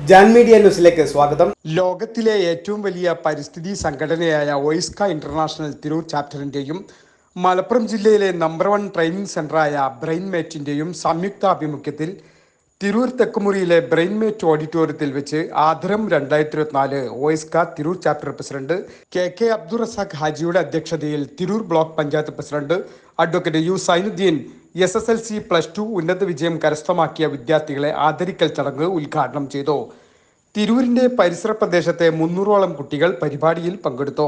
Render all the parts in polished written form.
Jan media ന്യൂസിലേക്ക് സ്വാഗതം. ലോകത്തിലെ ഏറ്റവും വലിയ പരിസ്ഥിതി സംഘടനയായ ഒയ്സ്ക ഇന്റർനാഷണൽ തിരൂർ ചാപ്റ്ററിന്റെയും മലപ്പുറം ജില്ലയിലെ നമ്പർ 1 ട്രെയിനിങ് സെന്ററായ ബ്രെയിൻമേറ്റിന്റെയും സംയുക്താഭിമുഖ്യത്തിൽ തിരൂർ തെക്കുമുറിയിലെ ബ്രെയിൻമേറ്റ് ഓഡിറ്റോറിയത്തിൽ വെച്ച് ആദരം 2024 OISCA Tirur chapter president K Abdul Razak ഹാജിയുടെ അധ്യക്ഷതയിൽ Tirur block panchayat president advocate U Zainudheen SSLC +2 ഉന്നത വിജയം കരസ്ഥമാക്കിയ വിദ്യാർത്ഥികളെ ആദരിക്കൽ ചടങ്ങ് ഉദ്ഘാടനം ചെയ്തു. തിരൂരിന്റെ പരിസര പ്രദേശത്തെ 300ഓളം കുട്ടികൾ പരിപാടിയിൽ പങ്കെടുത്തു.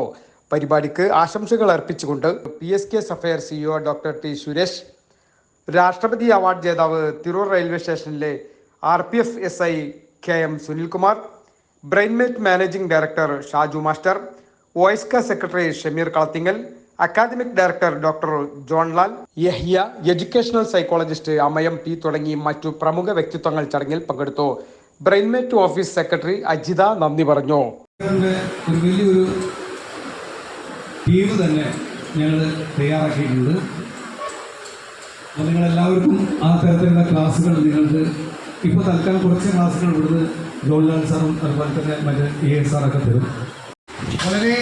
പരിപാടിക്ക് ആശംസകൾ അർപ്പിച്ചുകൊണ്ട് PSK sapphire CEO doctor T Suresh, രാഷ്ട്രപതി അവാർഡ് ജേതാവ് തിരൂർ റെയിൽവേ സ്റ്റേഷനിലെ RPF SI KM Sunilkumar, Brainmate managing director Shaju master, OISCA secretary Shameer Kalathingal, academic director doctor John Lal, Yahya, educational psychologist അമയം P തുടങ്ങി മറ്റു പ്രമുഖ വ്യക്തിത്വങ്ങൾ ചടങ്ങിൽ പങ്കെടുത്തു. ബ്രെയിൻമേറ്റ് ഓഫീസ് സെക്രട്ടറി അജിത നന്ദി പറഞ്ഞു. ഒരു വലിയൊരു ടീം തന്നെ ഞങ്ങൾ തയ്യാറാക്കിയിട്ടുണ്ട്. അപ്പോൾ നിങ്ങളെല്ലാവർക്കും ആ തരത്തിലുള്ള ക്ലാസ്സുകൾ നിങ്ങൾക്ക് ഇപ്പോൾ തൽക്കാലം കുറച്ച് ക്ലാസ്സുകൾ ഇവിടുന്ന് ജോൺ ലാൽ സാറും അതുപോലെ തന്നെ മറ്റേ AS സാറൊക്കെ തരും. വളരെ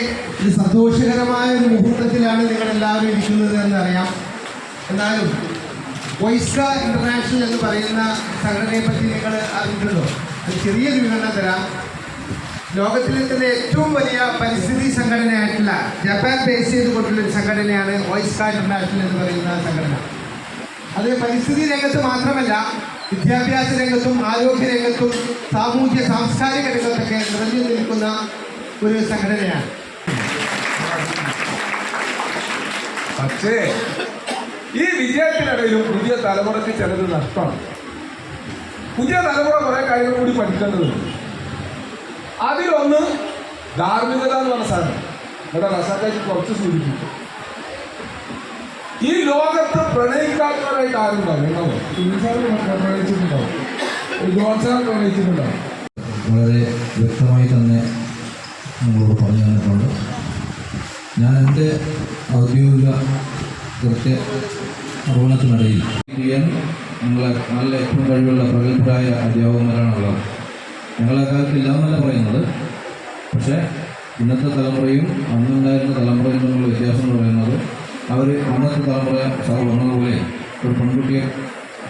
സന്തോഷകരമായ ഒരു മുഹൂർത്തത്തിലാണ് നിങ്ങളെല്ലാവരും ഇരിക്കുന്നത് എന്നറിയാം. എന്നാലും ഒയ്സ്ക ഇന്റർനാഷണൽ എന്ന് പറയുന്ന സംഘടനയെ പറ്റി നിങ്ങൾ അറിഞ്ഞിട്ടുണ്ടോ? ഒരു ചെറിയൊരു വിവരണം തരാം. ലോകത്തിലെ തന്നെ ഏറ്റവും വലിയ പരിസ്ഥിതി സംഘടനയായിട്ടുള്ള ജപ്പാൻ ബേസ് ചെയ്തുകൊണ്ടുള്ളൊരു സംഘടനയാണ് ഒയ്സ്ക ഇന്റർനാഷണൽ എന്ന് പറയുന്ന സംഘടന. അത് പരിസ്ഥിതി രംഗത്ത് മാത്രമല്ല, വിദ്യാഭ്യാസ രംഗത്തും ആരോഗ്യ രംഗത്തും സാമൂഹ്യ സാംസ്കാരിക രംഗത്തൊക്കെ നിറഞ്ഞു നിൽക്കുന്ന ഒരു സംഘടനയാണ്. പക്ഷേ ഈ വിജയത്തിനിടയിലും പുതിയ തലമുറയ്ക്ക് ചിലത് നഷ്ടമാണ്. പുതിയ തലമുറ കുറെ കാര്യങ്ങൾ കൂടി പഠിക്കേണ്ടതുണ്ട്. അതിലൊന്ന് ധാർമ്മികത എന്ന് പറഞ്ഞ സാധനം ഇവിടെ റസാഖാജി കുറച്ച് സൂചിപ്പിച്ചു. ഈ ലോകത്ത് പ്രണയിക്കാത്തവരായിട്ട് ആരുണ്ടാവും? പ്രണയിച്ചിട്ടുണ്ടാവും, ജോൺസാൻ പ്രണയിച്ചിട്ടുണ്ടാവും. വളരെ വ്യക്തമായി തന്നെ നമ്മളോട് പറഞ്ഞു തന്നിട്ടുണ്ട്. ഞാൻ എൻ്റെ ഔദ്യോഗിക കൃത്യ നിർവഹണത്തിനിടയിൽ നിങ്ങളെ നല്ല ഏറ്റവും കഴിവുള്ള പ്രഗത്ഭരായ അധ്യാപകന്മാരാണുള്ളത്. ഞങ്ങളെ കാലത്ത് ഇല്ലാന്നല്ല പറയുന്നത്. പക്ഷേ ഇന്നത്തെ തലമുറയും അന്നുണ്ടായിരുന്ന തലമുറയിൽ നിന്നുള്ള വ്യത്യാസം എന്ന് പറയുന്നത്, അവർ അന്നത്തെ തലമുറ സാർ പറഞ്ഞതുപോലെ ഒരു പെൺകുട്ടിയെ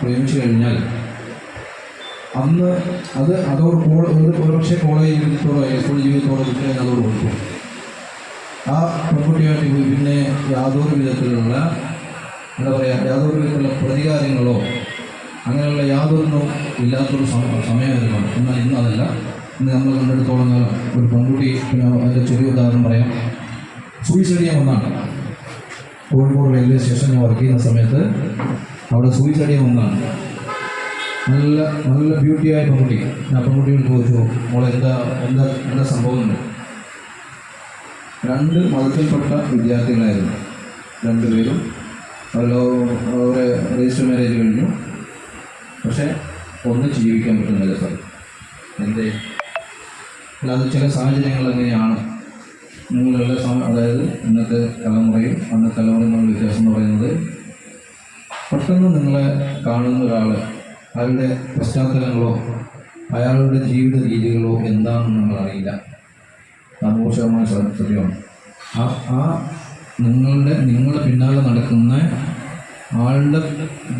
പ്രേമിച്ചു കഴിഞ്ഞാൽ അന്ന് അതോട് ഒരുപക്ഷെ കോളേജ് ജീവിതത്തോടോ സ്കൂൾ ജീവിതത്തോടോ കിട്ടിയാൽ അതോട് കൊടുക്കും. ആ പെൺകുട്ടിയായിട്ട് പിന്നെ യാതൊരു വിധത്തിലുള്ള യാതൊരു വിധത്തിലുള്ള പ്രതികാരങ്ങളോ അങ്ങനെയുള്ള യാതൊന്നും ഇല്ലാത്തൊരു സമയമായിരുന്നു. എന്നാൽ ഇന്ന് അതല്ല. ഇന്ന് നമ്മൾ കണ്ടെടുത്തോളം കാലം ഒരു പെൺകുട്ടി, പിന്നെ അതിൻ്റെ ചെറിയ ഉദാഹരണം പറയാം. സൂയിസൈഡ് ചെയ്യാൻ വന്നാണ്. കോഴിക്കോട് റെയിൽവേ സ്റ്റേഷൻ ഞാൻ വർക്ക് ചെയ്യുന്ന സമയത്ത് അവിടെ സൂയിസൈഡ് ചെയ്യാൻ വന്നതാണ്. നല്ല ബ്യൂട്ടിയായ പെൺകുട്ടി. ഞാൻ പെൺകുട്ടിയോട് ചോദിച്ചു, മോളെ എന്താ സംഭവമുണ്ട്? 2 മതത്തിൽപ്പെട്ട വിദ്യാർത്ഥികളായിരുന്നു. 2 പേരും അവരെ രജിസ്റ്റർ മാരേജ് കഴിഞ്ഞു. പക്ഷേ ഒന്നിച്ച് ജീവിക്കാൻ പറ്റുന്നില്ല സാർ. എന്തേ? അല്ലാതെ ചില സാഹചര്യങ്ങൾ അങ്ങനെയാണ്. നിങ്ങളുള്ള അതായത് ഇന്നത്തെ തലമുറയും അന്നത്തെ തലമുറയും തമ്മിൽ വ്യത്യാസം എന്ന് പറയുന്നത്, പെട്ടെന്ന് നിങ്ങളെ കാണുന്ന ഒരാൾ അയാളുടെ പശ്ചാത്തലങ്ങളോ അയാളുടെ ജീവിത രീതികളോ എന്താണെന്ന് നിങ്ങൾ അറിയില്ല. 100% സത്യമാണ്. നിങ്ങളുടെ പിന്നാലെ നടക്കുന്ന ആളുടെ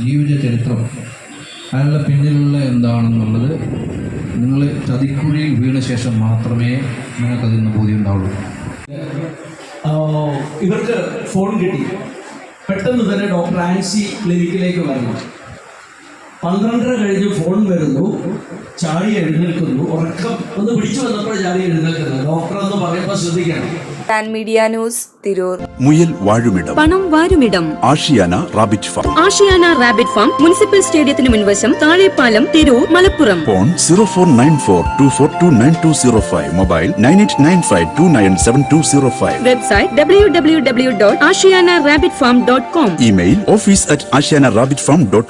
ജീവിത ചരിത്രം, അയാളുടെ പിന്നിലുള്ള എന്താണെന്നുള്ളത് നിങ്ങൾ ചതിക്കുഴിയിൽ വീണ ശേഷം മാത്രമേ നിങ്ങൾക്കതിൽ നിന്ന് ബോധ്യം ഉണ്ടാവുള്ളൂ. ഇവർക്ക് ഫോൺ കിട്ടി. പെട്ടെന്ന് തന്നെ ഡോക്ടർ ആൻസി ക്ലിനിക്കിലേക്ക് വരണം. 12:30 കഴിഞ്ഞ് ഫോൺ വരുന്നു. ചാടി എഴുന്നേൽക്കുന്നു. ഉറക്കം ഒന്ന് പിടിച്ചു വന്നപ്പോൾ ചാടി എഴുന്നേൽക്കുന്നു. ഡോക്ടർ എന്ന് പറയുമ്പോൾ ശ്രദ്ധിക്കണം. Jan media news Tirur. മുയൽ വാഴുമിടം, പണം വാരുമിടം. Ashiyana rabbit farm. Ashiyana rabbit farm municipal സ്റ്റേഡിയത്തിന് മുൻവശം, Thazhepalam, Tirur, Malappuram. Phone 049424292005. Mobile 9895297205. Website www.ashiyanarabbitfarm.com. Email office@ashiyanarabbitfarm.com.